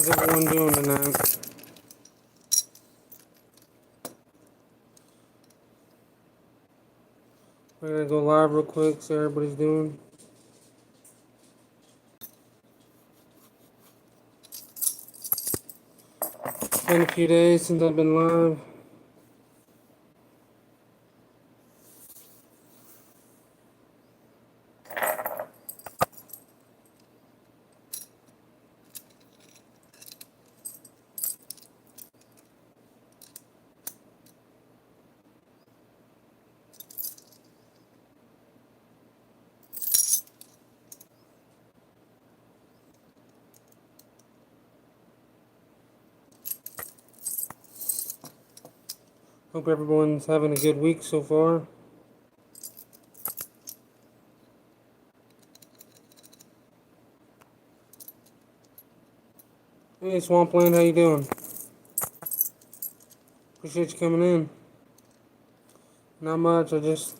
How's everyone doing tonight? We're gonna go live real quick, see how everybody's doing. It's been a few days since I've been live. Hope everyone's having a good week so far. Hey Swampland, how you doing? Appreciate you coming in. Not much, I just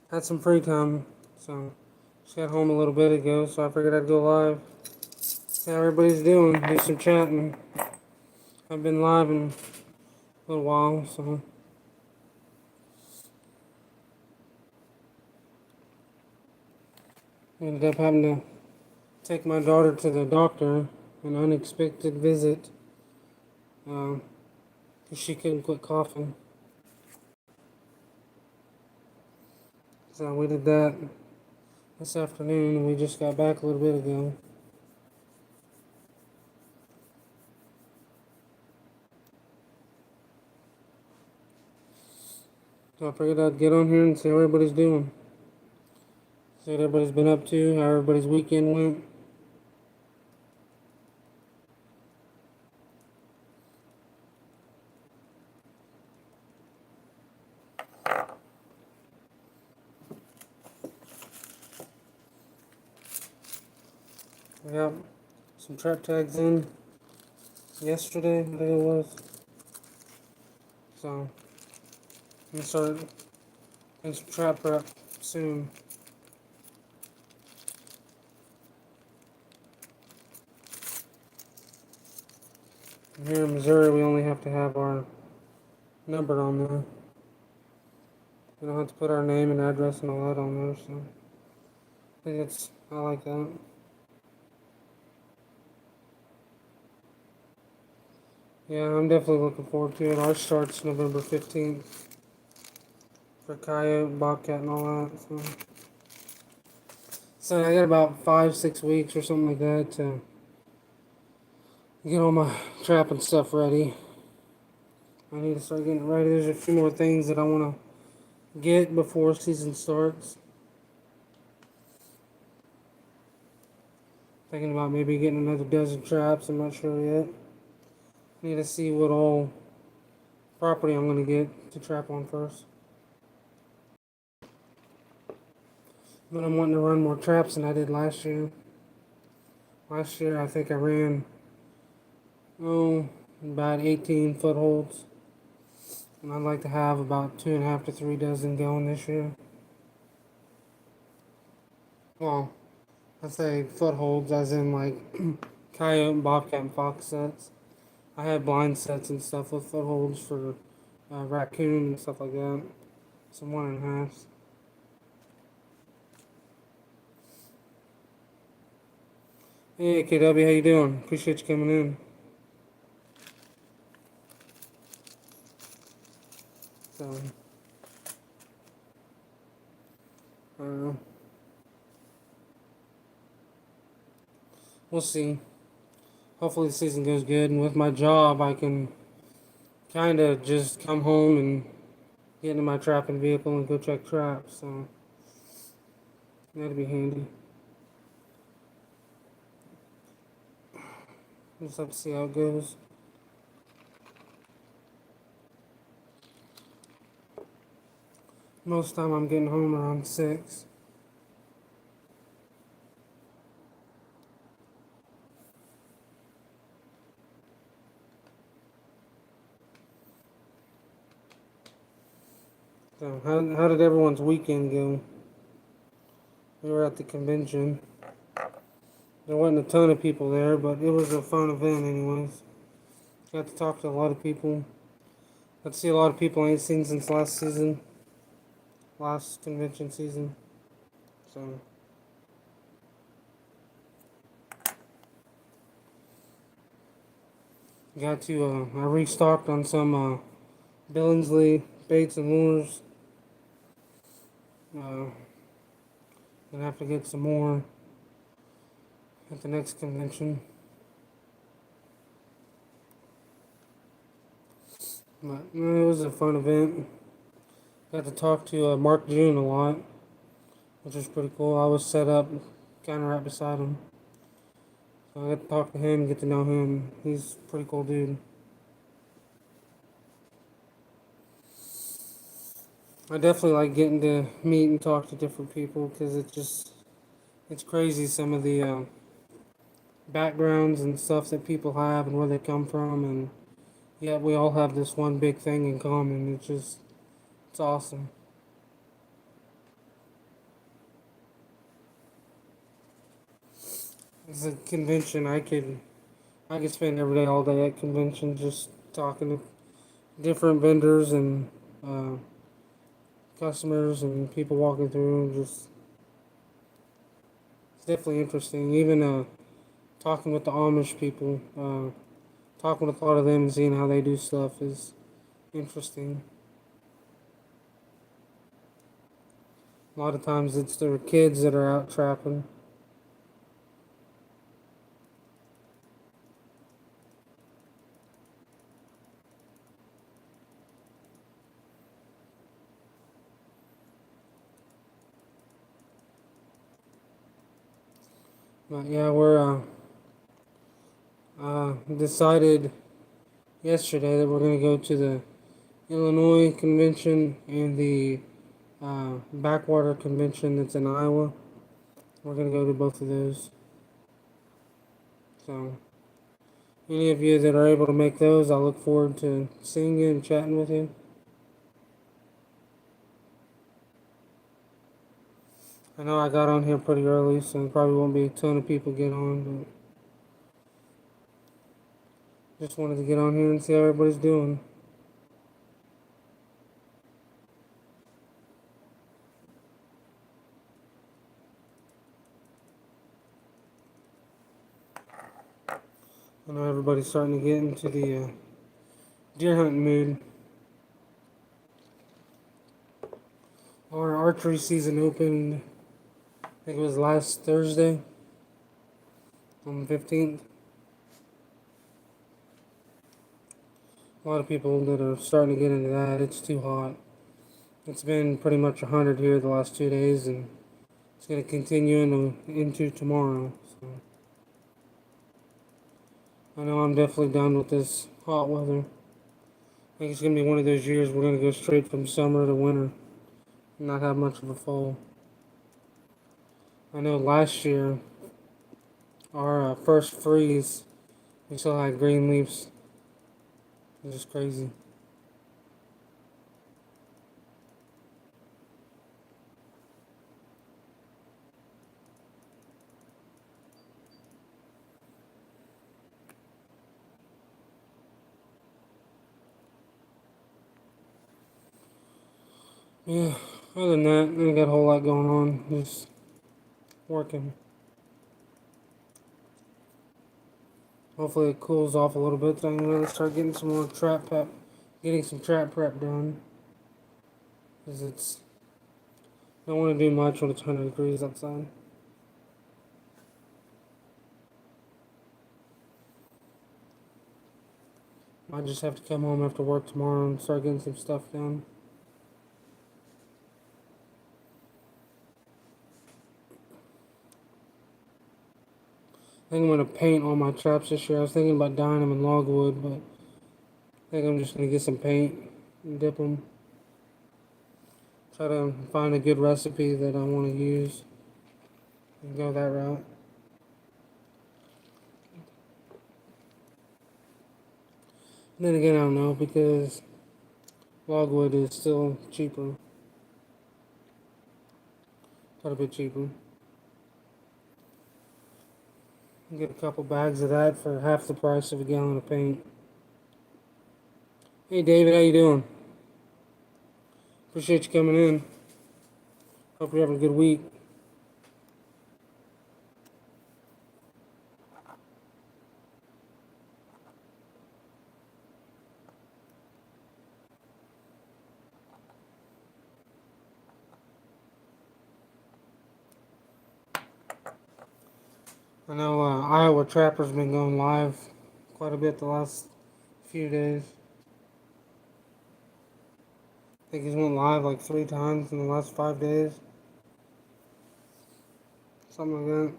had some free time, so just got home a little bit ago, so I figured I'd go live. See how everybody's doing, do some chatting. I've been live in a little while, so I ended up having to take my daughter to the doctor, an unexpected visit, because she couldn't quit coughing. So we did that this afternoon. We just got back a little bit ago. So I figured I'd get on here and see how everybody's doing. See what everybody's been up to, how everybody's weekend went. I got some trap tags in yesterday, I think it was. So I'm gonna start doing some trap prep soon. Here in Missouri, we only have to have our number on there. We don't have to put our name and address and all that on there, so I like that. Yeah, I'm definitely looking forward to it. Ours starts November 15th for coyote, bobcat, and all that. So I got about 5, 6 weeks or something like that to get all my trapping stuff ready. I need to start getting ready. There's a few more things that I want to get before season starts. Thinking about maybe getting another dozen traps. I'm not sure yet. Need to see what all property I'm going to get to trap on first. But I'm wanting to run more traps than I did last year. Last year I think I ran about 18 footholds. And I'd like to have about 2.5 to 3 dozen going this year. Well, I say footholds as in like coyote, bobcat, and fox sets. I had blind sets and stuff with footholds for raccoon and stuff like that. Some 1.5s. Hey KW, how you doing? Appreciate you coming in. So, we'll see. Hopefully the season goes good, and with my job, I can kind of just come home and get into my trapping vehicle and go check traps. So that'd be handy. Just have to see how it goes. Most of the time I'm getting home around 6. So how did everyone's weekend go? We were at the convention. There wasn't a ton of people there, but it was a fun event anyways. Got to talk to a lot of people. Got to see a lot of people I ain't seen since last season. Last convention season. So got to I restocked on some Billingsley baits and lures. Gonna have to get some more at the next convention. But it was a fun event. Got to talk to Mark June a lot, which was pretty cool. I was set up kind of right beside him. So I got to talk to him, get to know him. He's a pretty cool dude. I definitely like getting to meet and talk to different people because it's crazy some of the backgrounds and stuff that people have and where they come from, and yet we all have this one big thing in common. It's awesome. It's a convention I could spend every day all day at convention just talking to different vendors and uh, customers and people walking through. Just it's definitely interesting. Even talking with the Amish people, talking with a lot of them, and seeing how they do stuff is interesting. A lot of times it's their kids that are out trapping. But yeah, we're decided yesterday that we're going to go to the Illinois convention and the Backwater convention that's in Iowa. We're going to go to both of those. So, any of you that are able to make those, I look forward to seeing you and chatting with you. I know I got on here pretty early, so there probably won't be a ton of people get on, but just wanted to get on here and see how everybody's doing. I know everybody's starting to get into the deer hunting mood. Our archery season opened, I think it was last Thursday on the 15th. A lot of people that are starting to get into that. It's too hot. It's been pretty much 100 here the last 2 days, and it's going to continue into tomorrow. So I know I'm definitely done with this hot weather. I think it's going to be one of those years we're going to go straight from summer to winter and not have much of a fall. I know last year, our first freeze, we still had green leaves. It was just crazy. Yeah, other than that, I ain't got a whole lot going on. Just working. Hopefully it cools off a little bit so I can really start getting some more getting some trap prep done. Because don't want to do much when it's 100 degrees outside. Might just have to come home after work tomorrow and start getting some stuff done. I think I'm going to paint all my traps this year. I was thinking about dyeing them in logwood, but I think I'm just going to get some paint and dip them. Try to find a good recipe that I want to use and go that route. And then again, I don't know because logwood is still cheaper. Quite a bit cheaper. Get a couple bags of that for half the price of a gallon of paint. Hey David, how you doing? Appreciate you coming in. Hope you're having a good week. I know Iowa Trapper's been going live quite a bit the last few days. I think he's went live like 3 times in the last 5 days. Something like that.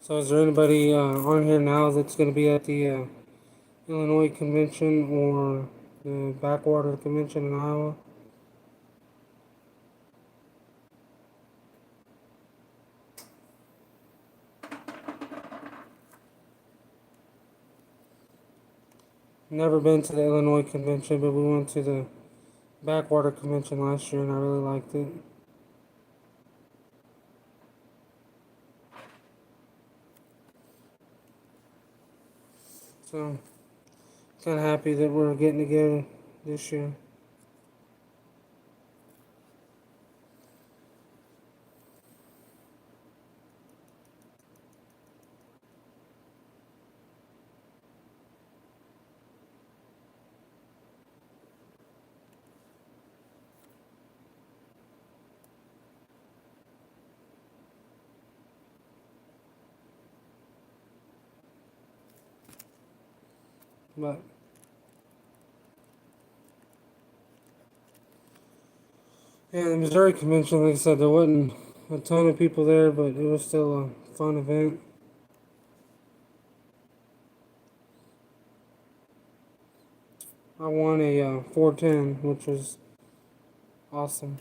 So is there anybody on here now that's going to be at the Illinois Convention or the Backwater Convention in Iowa? Never been to the Illinois Convention, but we went to the Backwater Convention last year and I really liked it. So, kind of happy that we're getting together this year. But yeah, the Missouri Convention, like I said, there wasn't a ton of people there, but it was still a fun event. I won a 410, which was awesome.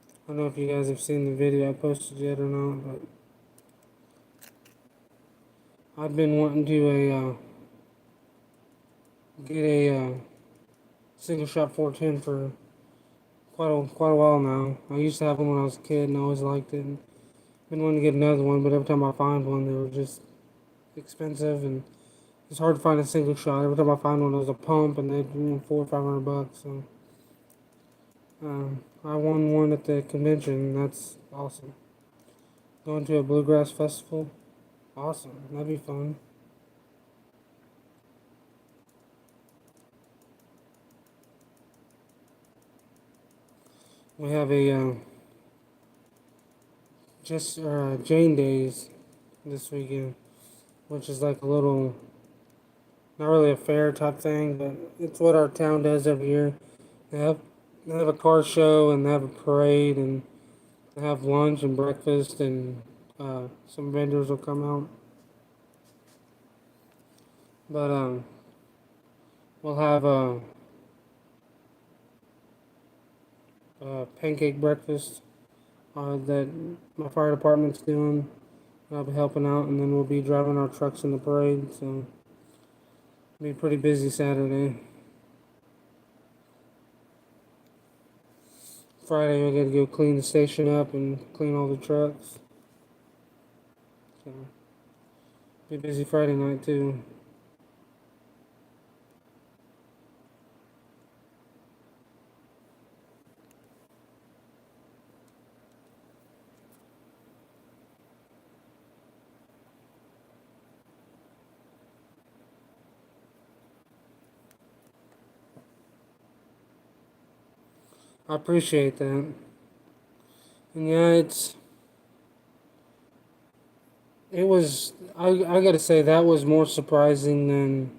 I don't know if you guys have seen the video I posted yet or not, but I've been wanting to get a single shot 410 for quite a while now. I used to have one when I was a kid and I always liked it. And been wanting to get another one, but every time I find one, they were just expensive and it's hard to find a single shot. Every time I find one, there's a pump and they're $400 or $500. So I won one at the convention. And that's awesome. Going to a bluegrass festival, awesome. That'd be fun. We have a Jane Days this weekend, which is like a little, not really a fair type thing, but it's what our town does every year. They have they have a car show and they have a parade and they have lunch and breakfast and some vendors will come out. But we'll have a pancake breakfast that my fire department's doing. I'll be helping out, and then we'll be driving our trucks in the parade. So it'll be a pretty busy Saturday. Friday, we got to go clean the station up and clean all the trucks. So be busy Friday night too. I appreciate that. And yeah, it was I gotta say that was more surprising than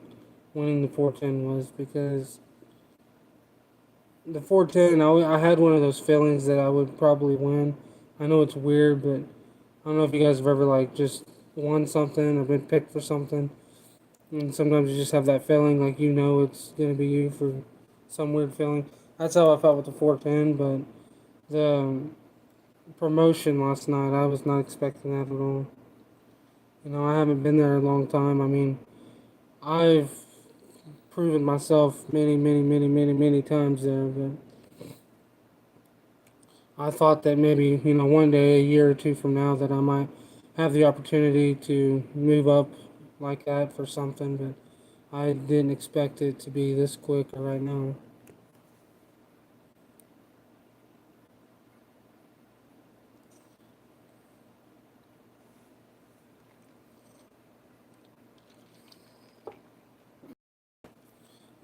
winning the 410 was because the 410 I had one of those feelings that I would probably win. I know it's weird, but I don't know if you guys have ever like just won something or been picked for something, and sometimes you just have that feeling like you know it's gonna be you for some weird feeling. That's how I felt with the 410, but the promotion last night, I was not expecting that at all. You know, I haven't been there a long time. I mean, I've proven myself many times there, but I thought that maybe, you know, one day, a year or two from now, that I might have the opportunity to move up like that for something, but I didn't expect it to be this quick right now.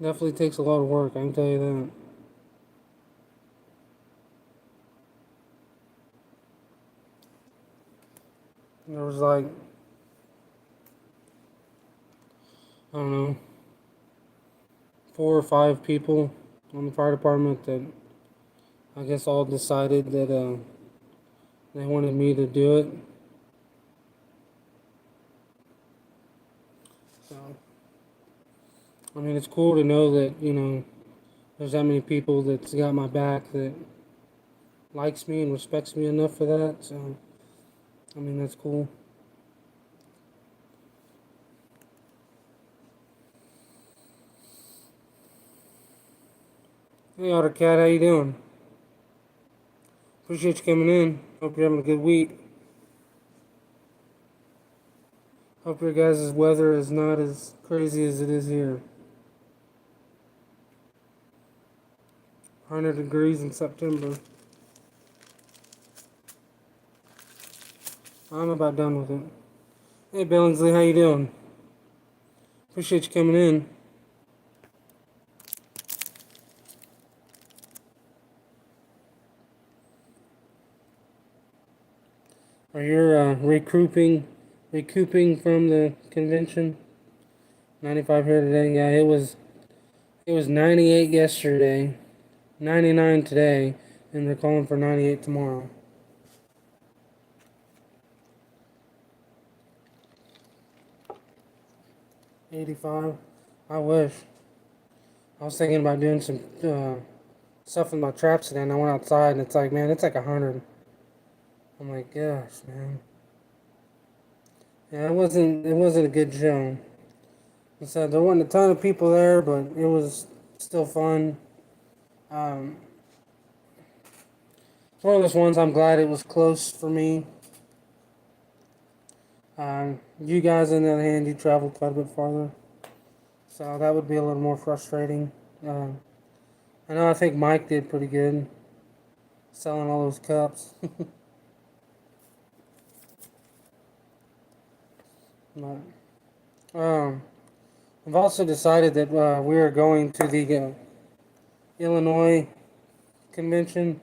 Definitely takes a lot of work, I can tell you that. There was like, I don't know, 4 or 5 people on the fire department that I guess all decided that they wanted me to do it. So, I mean, it's cool to know that, you know, there's that many people that's got my back that likes me and respects me enough for that. So, I mean, that's cool. Hey, Otter Cat, how you doing? Appreciate you coming in. Hope you're having a good week. Hope your guys' weather is not as crazy as it is here. 100 degrees in September. I'm about done with it. Hey, Billingsley, how you doing? Appreciate you coming in. Are you recouping from the convention? 95 here today. Yeah, it was 98 yesterday, 99 today, and they're calling for 98 tomorrow. 85. I wish. I was thinking about doing some stuff with my traps today, and I went outside, and it's like, man, it's like 100. I'm like, gosh, man. Yeah, it wasn't a good show. So there wasn't a ton of people there, but it was still fun. Um, it's one of those ones I'm glad it was close for me. You guys, on the other hand, you traveled quite a bit farther, so that would be a little more frustrating. Um, I think Mike did pretty good selling all those cups. But, um, I've also decided that we are going to the Illinois convention,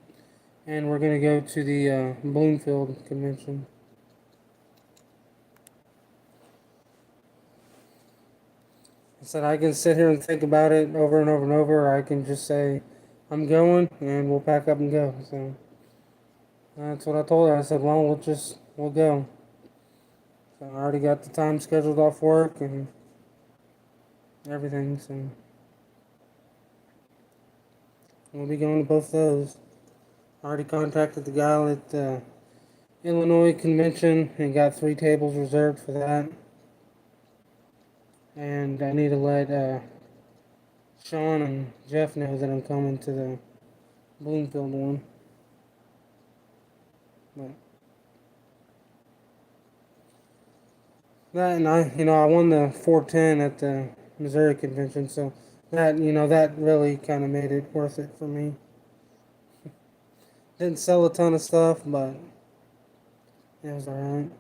and we're going to go to the Bloomfield convention. I said I can sit here and think about it over and over and over, or I can just say I'm going, and we'll pack up and go. So that's what I told her. I said, well, we'll go. So I already got the time scheduled off work and everything. So we'll be going to both those. I already contacted the guy at the Illinois convention and got 3 tables reserved for that. And I need to let Sean and Jeff know that I'm coming to the Bloomfield one. But that, and I won the 410 at the Missouri convention, so that really kind of made it worth it for me. Didn't sell a ton of stuff, but it was alright.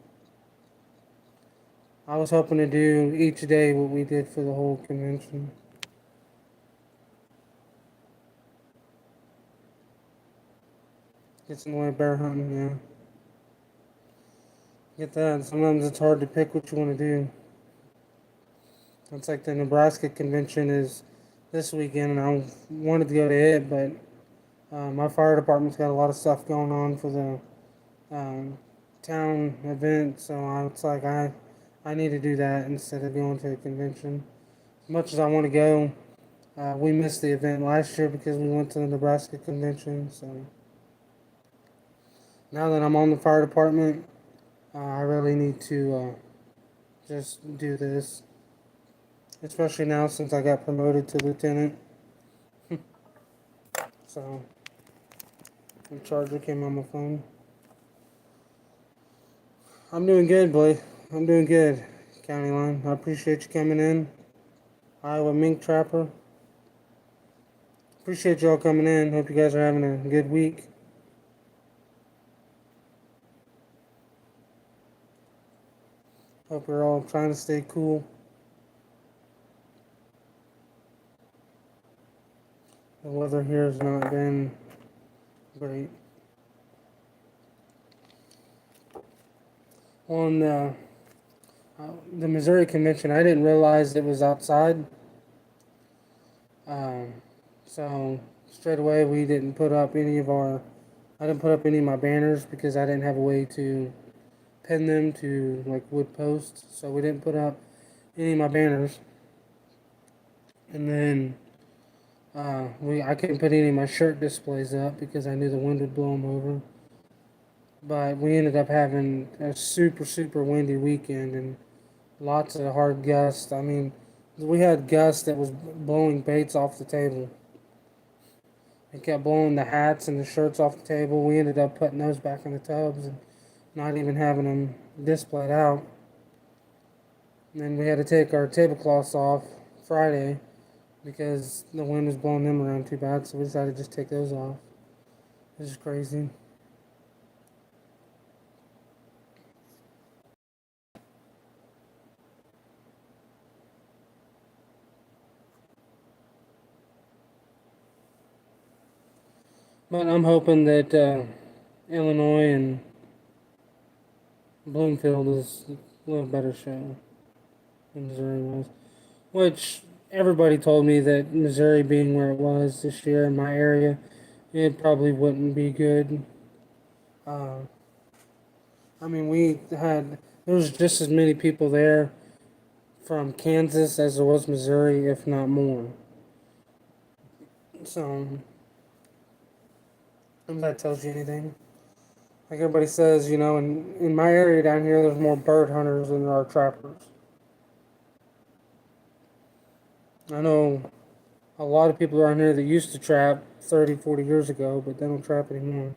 I was hoping to do each day what we did for the whole convention. Gets in the way of bear hunting, yeah. Get that. Sometimes it's hard to pick what you want to do. It's like the Nebraska convention is this weekend, and I wanted to go to it, but my fire department's got a lot of stuff going on for the town event, so it's like I need to do that instead of going to a convention. As much as I want to go, We missed the event last year because we went to the Nebraska convention. So now that I'm on the fire department, I really need to just do this. Especially now since I got promoted to lieutenant. So the charger came on my phone. I'm doing good, boy. I'm doing good, County Line. I appreciate you coming in. Iowa Mink Trapper. Appreciate y'all coming in. Hope you guys are having a good week. Hope you're all trying to stay cool. The weather here has not been great. On the Missouri convention, I didn't realize it was outside. Um, so straight away, we didn't put up any of our. I didn't put up any of my banners because I didn't have a way to pin them to like wood posts. So we didn't put up any of my banners. And then I couldn't put any of my shirt displays up because I knew the wind would blow them over. But we ended up having a super windy weekend and lots of hard gusts. I mean, we had gusts that was blowing baits off the table. It kept blowing the hats and the shirts off the table. We ended up putting those back in the tubs and not even having them displayed out. And then we had to take our tablecloths off Friday because the wind was blowing them around too bad, so we decided to just take those off. This is crazy. But I'm hoping that Illinois and Bloomfield is a little better show than Missouri was. Which everybody told me that Missouri being where it was this year in my area, it probably wouldn't be good. Uh, I mean, there was just as many people there from Kansas as there was Missouri, if not more. So, if that tells you anything. Like everybody says, in my area down here, there's more bird hunters than there are trappers. I know a lot of people around here that used to trap 30, 40 years ago, but they don't trap anymore.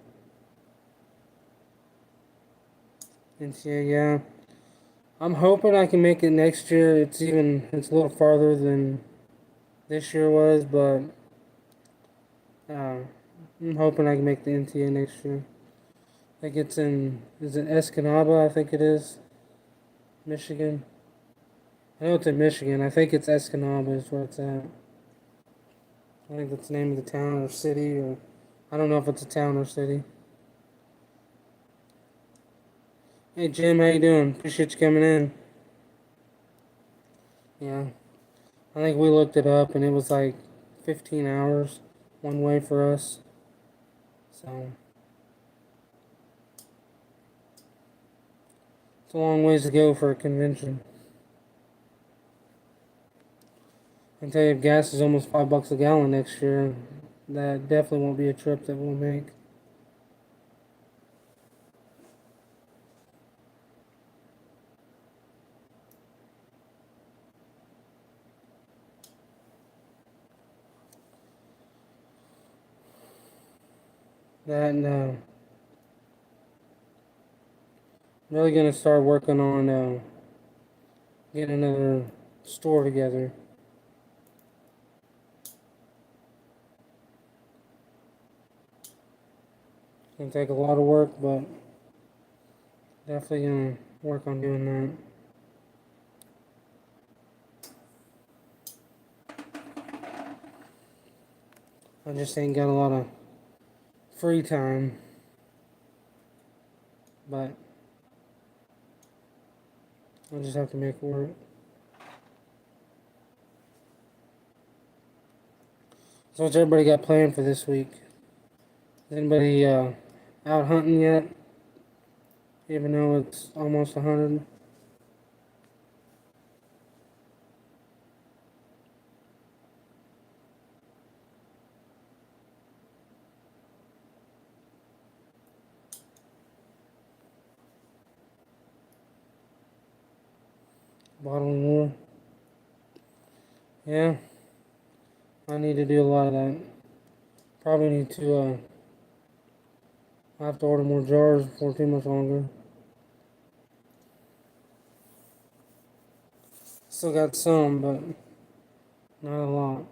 And so, yeah, I'm hoping I can make it next year. It's a little farther than this year was, but I'm hoping I can make the NTA next year. I think is it Escanaba? I think it is, Michigan. I know it's in Michigan. I think it's Escanaba is where it's at. I think that's the name of the town or city, or I don't know if it's a town or city. Hey Jim, how you doing? Appreciate you coming in. Yeah, I think we looked it up and it was like 15 hours one way for us. So it's a long ways to go for a convention. I can tell you, if gas is almost $5 a gallon next year, that definitely won't be a trip that we'll make. That and really gonna start working on getting another store together. It's gonna take a lot of work, but definitely gonna work on doing that. I just ain't got a lot of free time, but I just have to make it work. So what's everybody got planned for this week? Is anybody out hunting yet? Even though it's almost 100. bottling more. Yeah, I need to do a lot of that. Probably need to, I have to order more jars before too much longer. Still got some, but not a lot.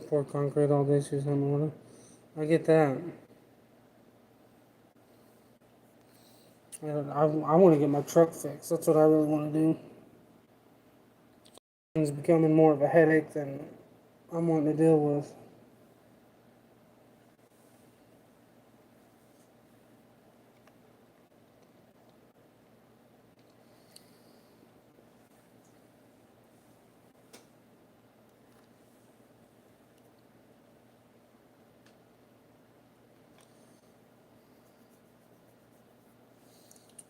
Pour concrete all day, she's on order. I get that. I want to get my truck fixed. That's what I really want to do. It's becoming more of a headache than I'm wanting to deal with.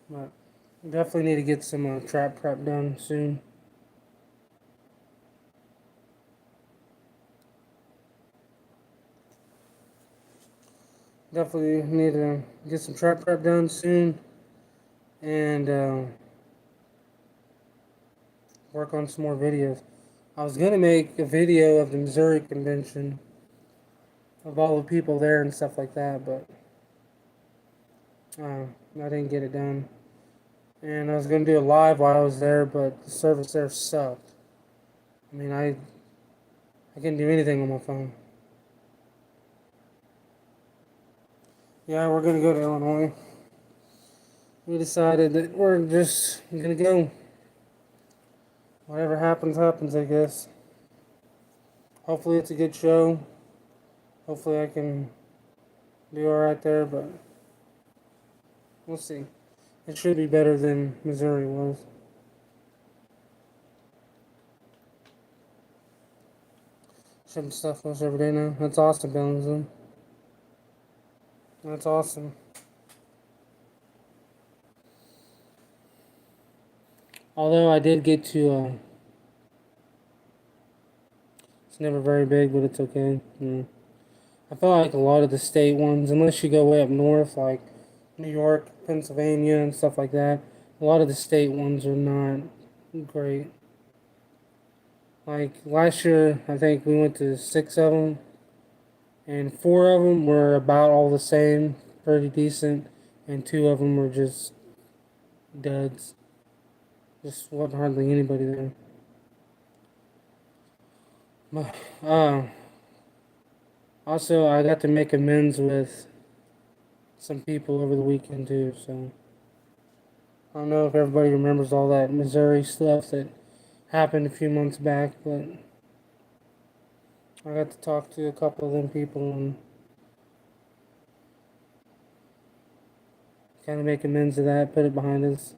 But definitely need to get some trap prep done soon. Definitely need to get some trap prep done soon and work on some more videos. I was gonna make a video of the Missouri convention, of all the people there and stuff like that, but I didn't get it done. And I was gonna do a live while I was there, but the service there sucked. I mean, I couldn't do anything on my phone. Yeah, we're gonna go to Illinois. We decided that we're just gonna go. Whatever happens, happens, I guess. Hopefully it's a good show. Hopefully I can do alright there, but we'll see. It should be better than Missouri was. Shipping stuff most every day now. That's awesome, Bellingham. That's awesome. Although I did get to, it's never very big, but it's okay. Yeah. I feel like a lot of the state ones, unless you go way up north, like New York, Pennsylvania, and stuff like that, a lot of the state ones are not great. Like last year, I think we went to 6 of them, and 4 of them were about all the same, pretty decent, and 2 of them were just duds. Just wasn't hardly anybody there. But, also, I got to make amends with some people over the weekend too, so I don't know if everybody remembers all that Missouri stuff that happened a few months back, but I got to talk to a couple of them people and kind of make amends of that, put it behind us.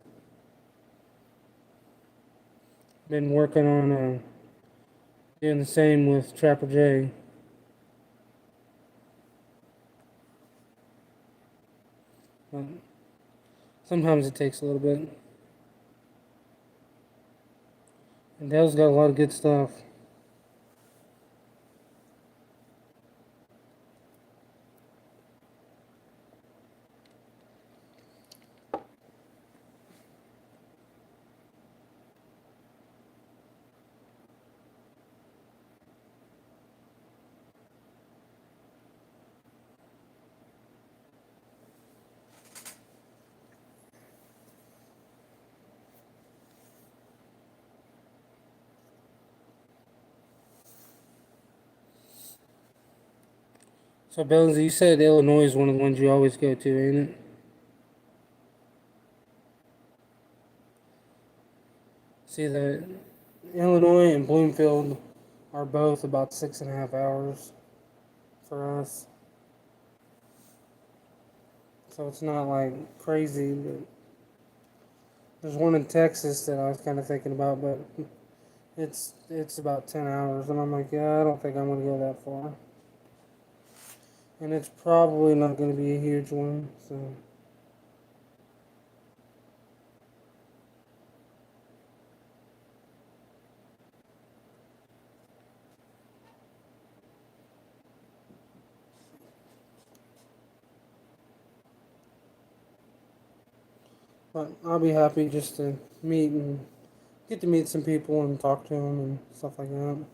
Been working on doing the same with Trapper J. But sometimes it takes a little bit. And Dale's got a lot of good stuff. So, Billings, you said Illinois is one of the ones you always go to, ain't it? See, the Illinois and Bloomfield are both about 6.5 hours for us. So it's not like crazy, but there's one in Texas that I was kind of thinking about, but it's about 10 hours, and I'm like, yeah, I don't think I'm gonna go that far. And it's probably not gonna be a huge one, so. But I'll be happy just to meet and get to meet some people and talk to them and stuff like that.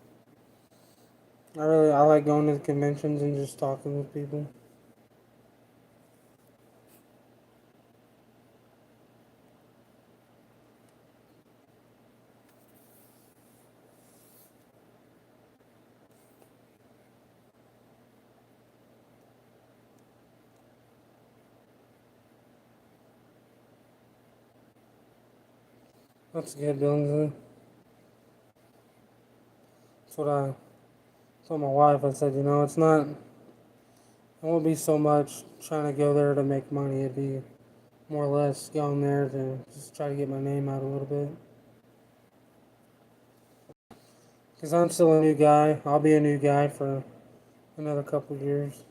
I like going to the conventions and just talking with people. That's good, Billingsley. That's what I told my wife. I said, it's not. It won't be so much trying to go there to make money. It'd be more or less going there to just try to get my name out a little bit. Because I'm still a new guy. I'll be a new guy for another couple years.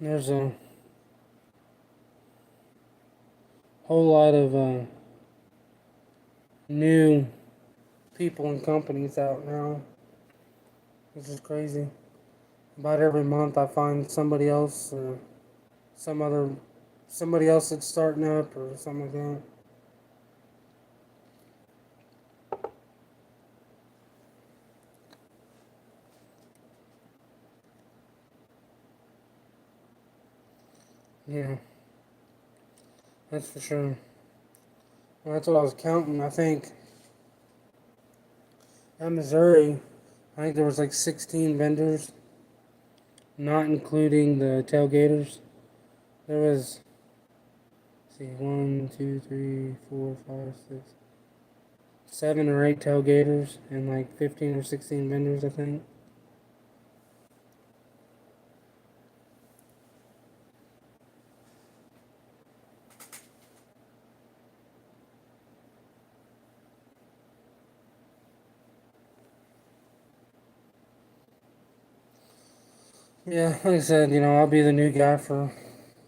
There's a whole lot of new people and companies out now. This is crazy. About every month I find somebody else or some other somebody else that's starting up or something like that. Yeah, that's for sure. Well, that's what I was counting. I think at Missouri, I think there was like 16 vendors, not including the tailgaters. There was, let's see, 7 or 8 tailgaters and like 15 or 16 vendors, I think. Yeah, like I said, I'll be the new guy for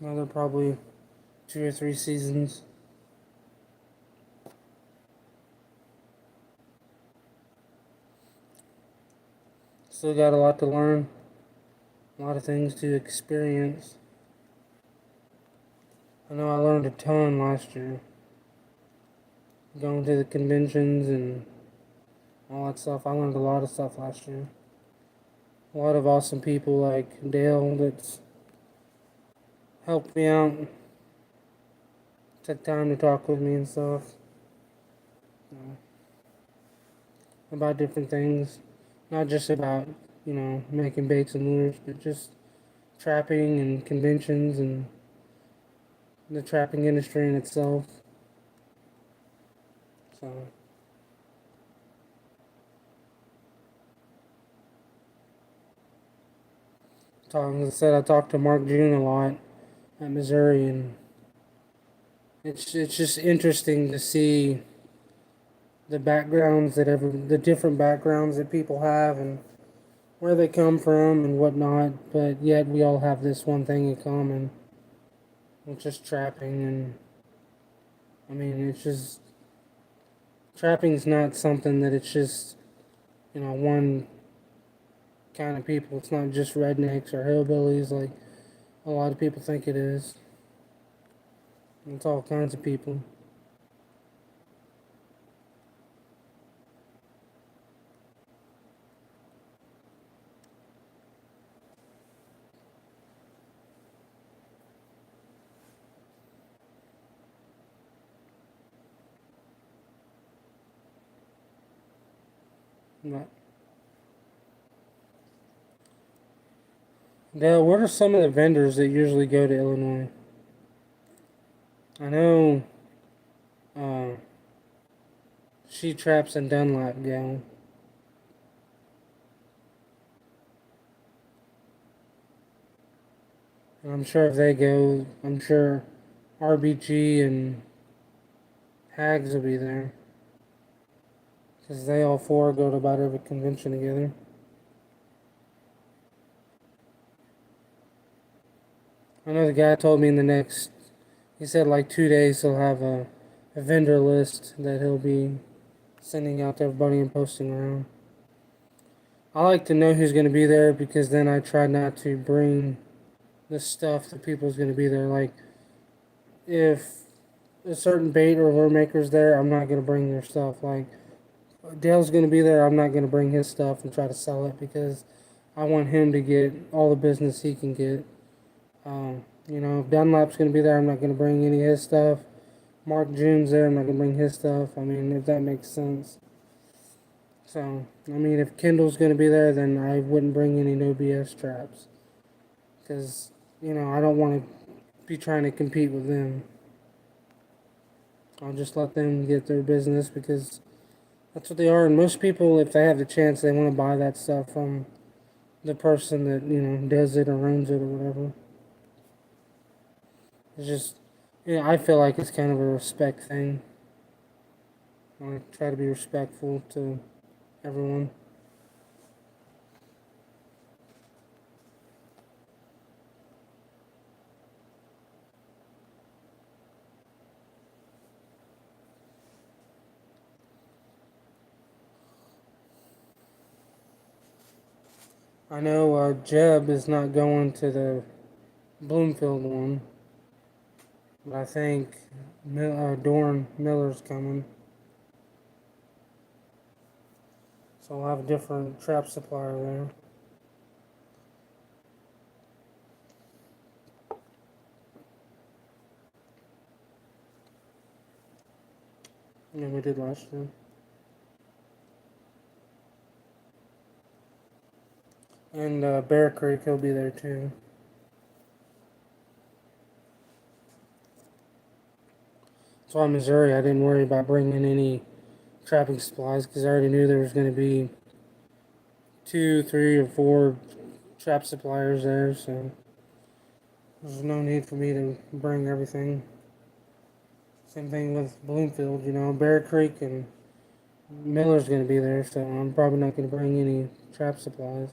another probably 2 or 3 seasons. Still got a lot to learn, a lot of things to experience. I know I learned a ton last year, going to the conventions and all that stuff. I learned a lot of stuff last year. A lot of awesome people like Dale that's helped me out, took time to talk with me and stuff about different things. Not just about, making baits and lures, but just trapping and conventions and the trapping industry in itself. So, as I said, I talked to Mark June a lot at Missouri, and it's just interesting to see the different backgrounds that people have and where they come from and whatnot, but yet we all have this one thing in common, which is trapping. And I mean, it's just trapping's not something that it's just one kind of people. It's not just rednecks or hillbillies like a lot of people think it is. It's all kinds of people. But Dale, what are some of the vendors that usually go to Illinois? I know uh, She Traps and Dunlap go. And I'm sure if they go, I'm sure RBG and Hags will be there. Because they all four go to about every convention together. I know the guy told me he said like 2 days he'll have a vendor list that he'll be sending out to everybody and posting around. I like to know who's going to be there because then I try not to bring the stuff that people's going to be there. Like, if a certain bait or lure maker's there, I'm not going to bring their stuff. Like, Dale's going to be there, I'm not going to bring his stuff and try to sell it because I want him to get all the business he can get. If Dunlap's going to be there, I'm not going to bring any of his stuff. Mark June's there, I'm not going to bring his stuff. I mean, if that makes sense. So, I mean, if Kendall's going to be there, then I wouldn't bring any no BS traps. Because, I don't want to be trying to compete with them. I'll just let them get their business because that's what they are. And most people, if they have the chance, they want to buy that stuff from the person that, does it or owns it or whatever. It's just, I feel like it's kind of a respect thing. I try to be respectful to everyone. I know Jeb is not going to the Bloomfield one, but I think Dorn Miller's coming. So we'll have a different trap supplier there. Yeah, we did last year. And Bear Creek, he'll be there too. So in Missouri, I didn't worry about bringing any trapping supplies because I already knew there was going to be 2, 3, or 4 trap suppliers there, so there's no need for me to bring everything. Same thing with Bloomfield, Bear Creek and Miller's going to be there, so I'm probably not going to bring any trap supplies.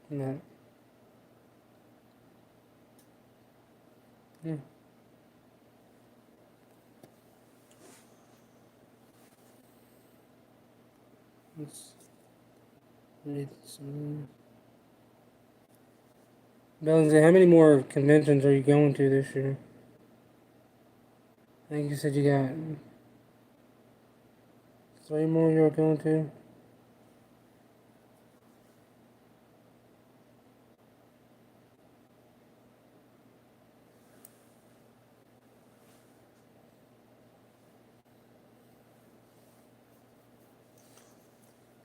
And that, yeah. Let's read some. Billingsley, how many more conventions are you going to this year? I think you said you got 3 more you're going to?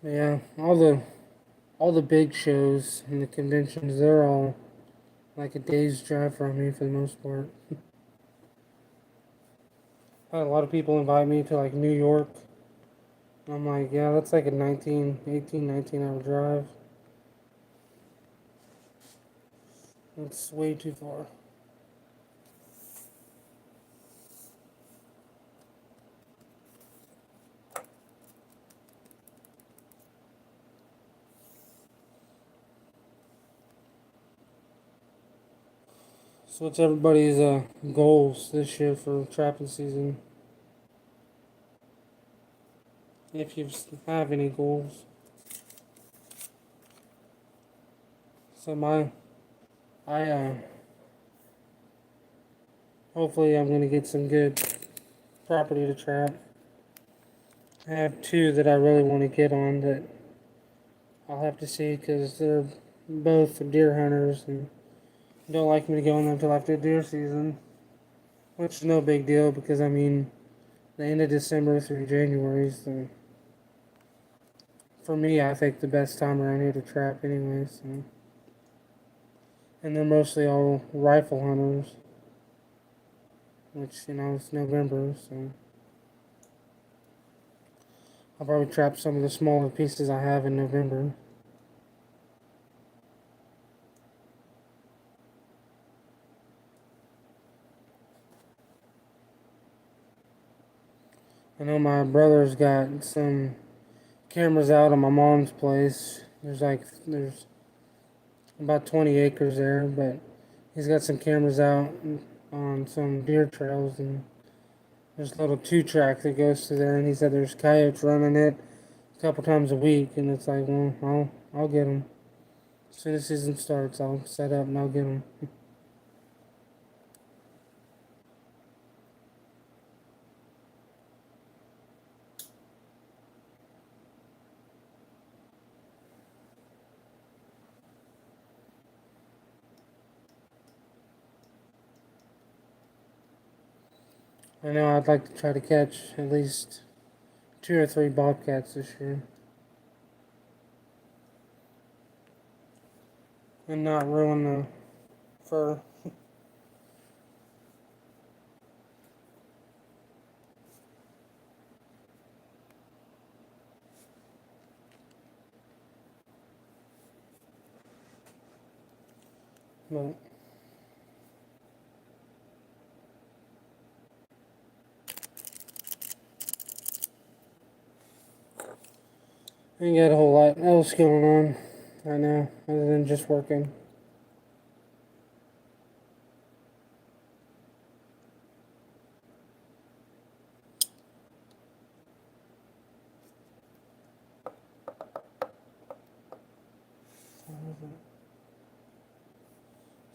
Yeah, all the big shows and the conventions, they're all like a day's drive from me for the most part. I had a lot of people invite me to like New York. I'm like, yeah, that's like a 19 hour drive. It's way too far. So what's everybody's goals this year for trapping season? If you have any goals. So I hopefully I'm gonna get some good property to trap. I have 2 that I really want to get on that I'll have to see because they're both deer hunters and don't like me to go on them until after deer season, which is no big deal because I mean the end of December through January is for me I think the best time around here to trap anyway. So, and they're mostly all rifle hunters, which it's November, so I'll probably trap some of the smaller pieces I have in November. I know my brother's got some cameras out on my mom's place. There's about 20 acres there, but he's got some cameras out on some deer trails, and there's a little 2-track that goes through there, and he said there's coyotes running it a couple times a week, and it's like, well, I'll get them. As soon as season starts, I'll set up and I'll get them. I know I'd like to try to catch at least 2 or 3 bobcats this year, and not ruin the fur. But ain't got a whole lot else going on right now other than just working.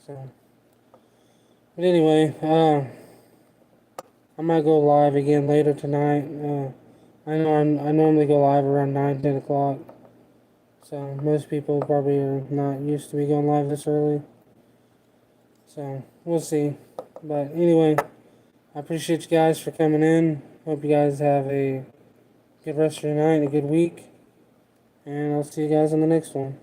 So, but anyway, I might go live again later tonight. I know I normally go live around 9, 10 o'clock. So most people probably are not used to me going live this early. So we'll see. But anyway, I appreciate you guys for coming in. Hope you guys have a good rest of your night and a good week. And I'll see you guys on the next one.